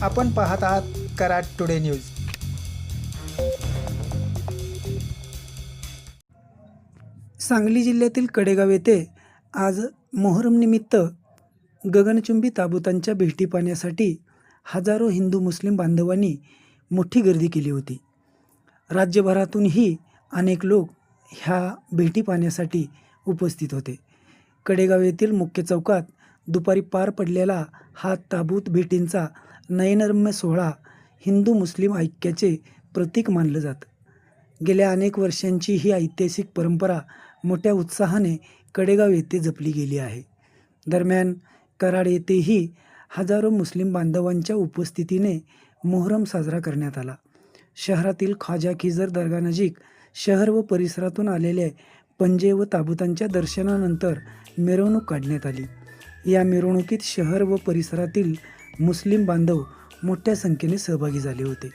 आपण पाहत आहात कराड टुडे न्यूज. सांगली जिल्ह्यातील कडेगाव येथे आज मोहरम निमित्त गगनचुंबी ताबुतांच्या भेटी पाहण्यासाठी हजारो हिंदू मुस्लिम बांधवांनी मोठी गर्दी केली होती. राज्यभरातूनही अनेक लोक ह्या भेटी पाहण्यासाठी उपस्थित होते. कडेगाव येथील मुख्य चौकात दुपारी पार पडलेला हा ताबूत भेटींचा नयनरम्य सोहळा हिंदू मुस्लिम ऐक्याचे प्रतीक मानलं जातं. गेल्या अनेक वर्षांची ही ऐतिहासिक परंपरा मोठ्या उत्साहाने कडेगाव येथे जपली गेली आहे. दरम्यान कराड येथेही हजारो मुस्लिम बांधवांच्या उपस्थितीने मोहरम साजरा करण्यात आला. शहरातील ख्वाजा खिजर दर्गानजीक शहर व परिसरातून आलेले पंजे व ताबुतांच्या दर्शनानंतर मिरवणूक काढण्यात आली. या मिरवणुकीत शहर व परिसरातील मुस्लिम बांधव मोठ्या संख्येने सहभागी झाले होते.